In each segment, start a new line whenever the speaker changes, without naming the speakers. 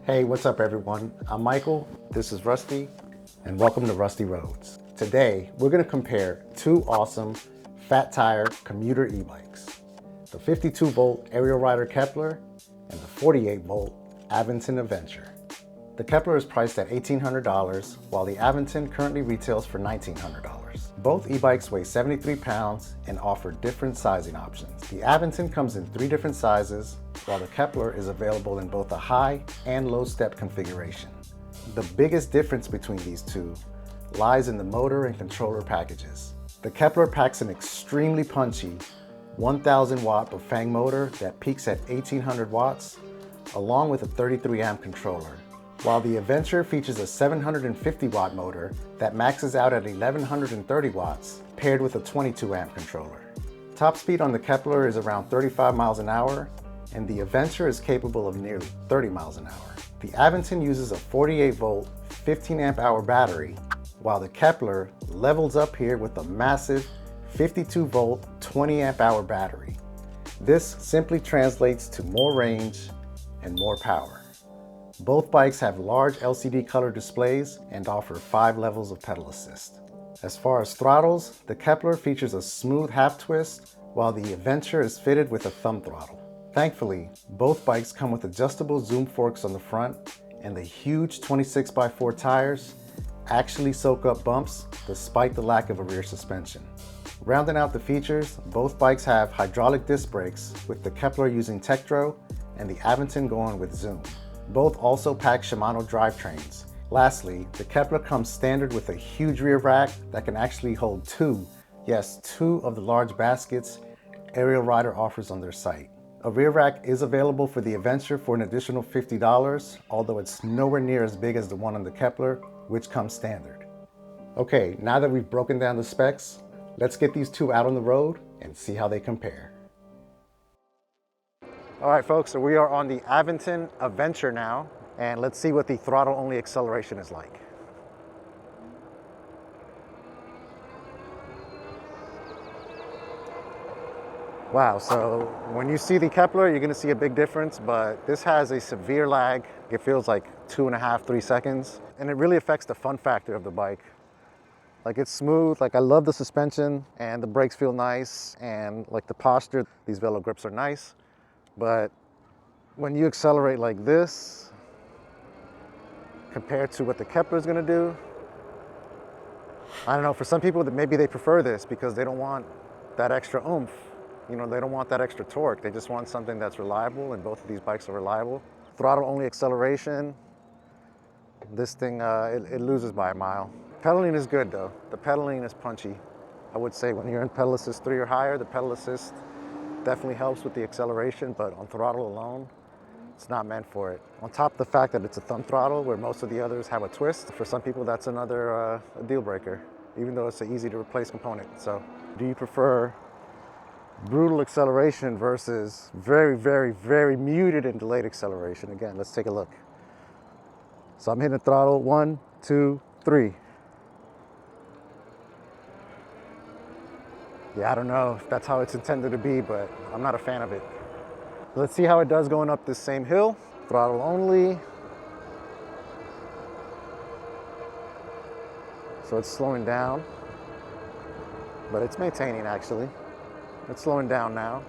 Hey, what's up everyone? I'm Michael, this is Rusty, and welcome to Rusty Roads. Today, we're gonna compare two awesome fat tire commuter e-bikes, the 52 volt Ariel Rider Kepler and the 48 volt Aventon Aventure. The Kepler is priced at $1,800, while the Aventon currently retails for $1,900. Both e-bikes weigh 73 pounds and offer different sizing options. The Aventon comes in 3 different sizes, while the Kepler is available in both a high and low step configuration. The biggest difference between these two lies in the motor and controller packages. The Kepler packs an extremely punchy 1000 watt Bafang motor that peaks at 1800 watts, along with a 33 amp controller, while the Aventure features a 750 watt motor that maxes out at 1130 watts, paired with a 22 amp controller. Top speed on the Kepler is around 35 miles an hour, and the Aventure is capable of nearly 30 miles an hour. The Aventon uses a 48 volt, 15 amp hour battery, while the Kepler levels up here with a massive 52 volt, 20 amp hour battery. This simply translates to more range and more power. Both bikes have large LCD color displays and offer 5 levels of pedal assist. As far as throttles, the Kepler features a smooth half twist, while the Aventure is fitted with a thumb throttle. Thankfully, both bikes come with adjustable zoom forks on the front, and the huge 26x4 tires actually soak up bumps despite the lack of a rear suspension. Rounding out the features, both bikes have hydraulic disc brakes, with the Kepler using Tektro and the Aventon going with Zoom. Both also pack Shimano drivetrains. Lastly, the Kepler comes standard with a huge rear rack that can actually hold 2 of the large baskets Ariel Rider offers on their site. A rear rack is available for the Aventure for an additional $50, although it's nowhere near as big as the one on the Kepler, which comes standard. Okay, now that we've broken down the specs, let's get these two out on the road and see how they compare. All right folks, so we are on the Aventon Aventure now, and let's see what the throttle-only acceleration is like. Wow, so when you see the Kepler, you're gonna see a big difference, but this has a severe lag. It feels like 2.5, 3 seconds, and it really affects the fun factor of the bike. Like, it's smooth, like I love the suspension, and the brakes feel nice, and like the posture, these Velo grips are nice, but when you accelerate like this, compared to what the Kepler is gonna do, I don't know, for some people, maybe they prefer this because they don't want that extra oomph. You know, they don't want that extra torque. They just want something that's reliable, and both of these bikes are reliable. Throttle-only acceleration, this thing, it loses by a mile. Pedaling is good though. The pedaling is punchy. I would say when you're in pedal assist 3 or higher, the pedal assist definitely helps with the acceleration, but on throttle alone, it's not meant for it. On top of the fact that it's a thumb throttle, where most of the others have a twist, for some people that's another a deal breaker, even though it's an easy to replace component. So, do you prefer brutal acceleration versus very, very, very muted and delayed acceleration? Again, let's take a look. So I'm hitting the throttle, 1, 2, 3. Yeah, I don't know if that's how it's intended to be, but I'm not a fan of it. Let's see how it does going up this same hill. Throttle only. So it's slowing down, but it's maintaining actually. It's slowing down now.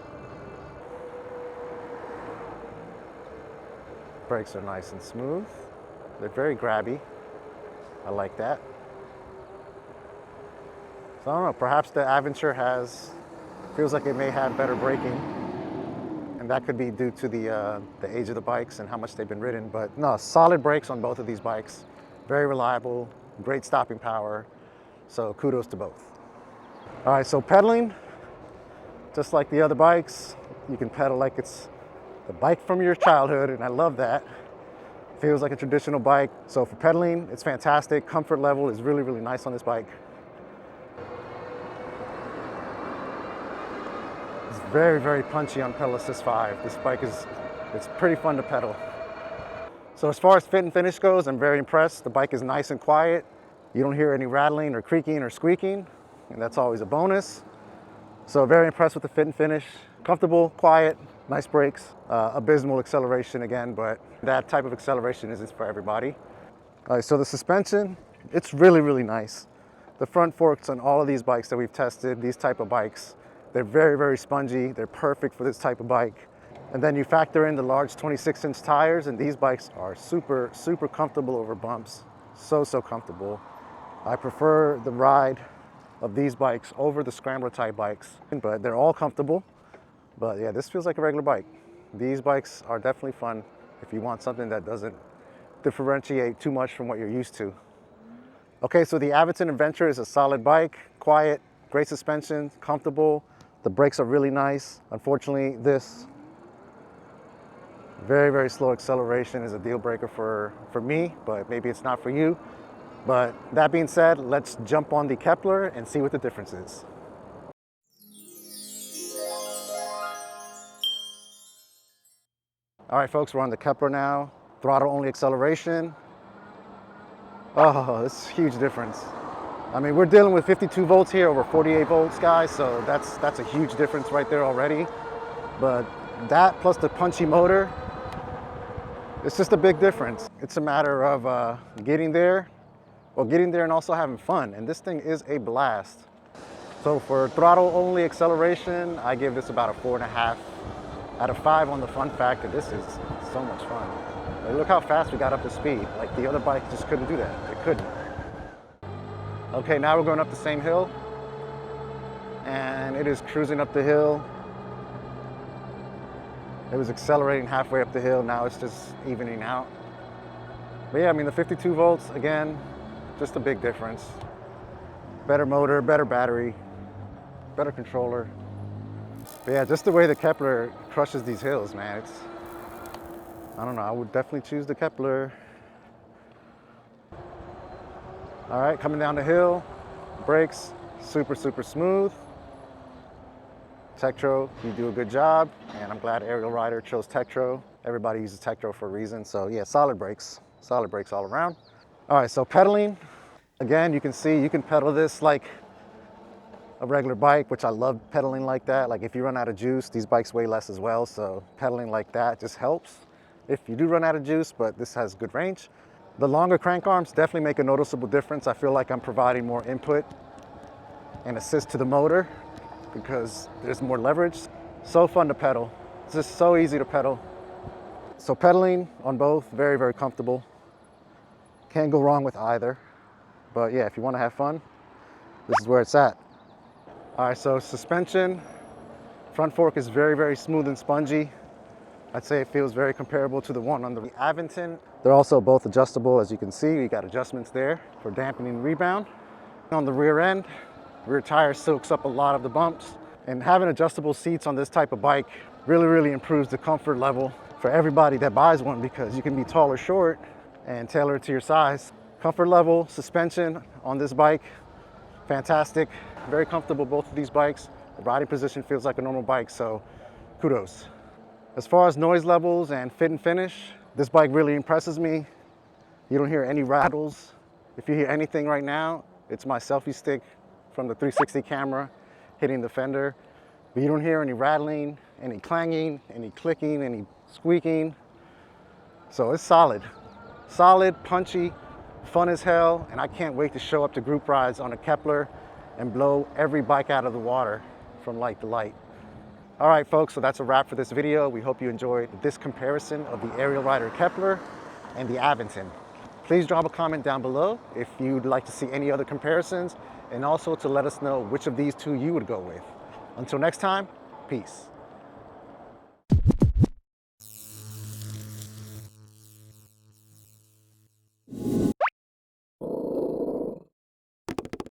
Brakes are nice and smooth. They're very grabby. I like that. So I don't know, perhaps the Aventure feels like it may have better braking. And that could be due to the age of the bikes and how much they've been ridden. But no, solid brakes on both of these bikes. Very reliable, great stopping power. So kudos to both. All right, so pedaling, just like the other bikes, you can pedal like it's the bike from your childhood, and I love that. Feels like a traditional bike. So for pedaling, it's fantastic. Comfort level is really, really nice on this bike. It's very, very punchy on pedal assist 5. This bike it's pretty fun to pedal. So as far as fit and finish goes, I'm very impressed. The bike is nice and quiet. You don't hear any rattling or creaking or squeaking, and that's always a bonus. So very impressed with the fit and finish. Comfortable, quiet, Nice brakes, abysmal acceleration again, but that type of acceleration isn't for everybody. All right, so the suspension, it's really, really nice. The front forks on all of these bikes that we've tested, these type of bikes, they're very, very spongy. They're perfect for this type of bike. And then you factor in the large 26-inch tires, and these bikes are super, super comfortable over bumps. So, so comfortable. I prefer the ride of these bikes over the scrambler type bikes, but they're all comfortable. But yeah, this feels like a regular bike. These bikes are definitely fun if you want something that doesn't differentiate too much from what you're used to. Okay, so the Aventon Aventure is a solid bike, quiet, great suspension, comfortable. The brakes are really nice. Unfortunately, this very, very slow acceleration is a deal breaker for me, but maybe it's not for you. But that being said, let's jump on the Kepler and see what the difference is. All right, folks, we're on the Kepler now. Throttle only acceleration. Oh, it's a huge difference. I mean, we're dealing with 52 volts here over 48 volts, guys, so that's a huge difference right there already. But that plus the punchy motor, it's just a big difference. It's a matter of getting there and also having fun, and this thing is a blast. So for throttle only acceleration, I give this about a 4.5 out of 5 on the fun factor. This is so much fun. Like, look how fast we got up to speed. Like, the other bike just couldn't do that. It couldn't. Okay, now we're going up the same hill, and it is cruising up the hill. It was accelerating halfway up the hill. Now it's just evening out. But yeah, I mean, the 52 volts, again, just a big difference. Better motor, better battery, better controller. But yeah, just the way the Kepler crushes these hills, man. I don't know, I would definitely choose the Kepler. All right, coming down the hill, brakes, super, super smooth. Tektro, you do a good job, and I'm glad Ariel Rider chose Tektro. Everybody uses Tektro for a reason, so yeah, solid brakes all around. All right, so pedaling, again, you can see you can pedal this like a regular bike, which I love pedaling like that. Like if you run out of juice, these bikes weigh less as well, so pedaling like that just helps if you do run out of juice, but this has good range. The longer crank arms definitely make a noticeable difference. I feel like I'm providing more input and assist to the motor because there's more leverage. So fun to pedal. It's just so easy to pedal. So pedaling on both, very, very comfortable. Can't go wrong with either. But yeah, if you want to have fun, this is where it's at. All right, so suspension. Front fork is very, very smooth and spongy. I'd say it feels very comparable to the one on the Aventon. They're also both adjustable, as you can see. You got adjustments there for dampening rebound. On the rear end, rear tire soaks up a lot of the bumps. And having adjustable seats on this type of bike really, really improves the comfort level for everybody that buys one because you can be tall or short and tailor it to your size. Comfort level, suspension on this bike, fantastic. Very comfortable, both of these bikes. The riding position feels like a normal bike, so kudos. As far as noise levels and fit and finish, this bike really impresses me. You don't hear any rattles. If you hear anything right now, it's my selfie stick from the 360 camera hitting the fender. But you don't hear any rattling, any clanging, any clicking, any squeaking. So it's solid. Solid, punchy, fun as hell, and I can't wait to show up to group rides on a Kepler and blow every bike out of the water from light to light. All right, folks, so that's a wrap for this video. We hope you enjoyed this comparison of the Ariel Rider Kepler and the Aventon. Please drop a comment down below if you'd like to see any other comparisons, and also to let us know which of these two you would go with. Until next time, peace.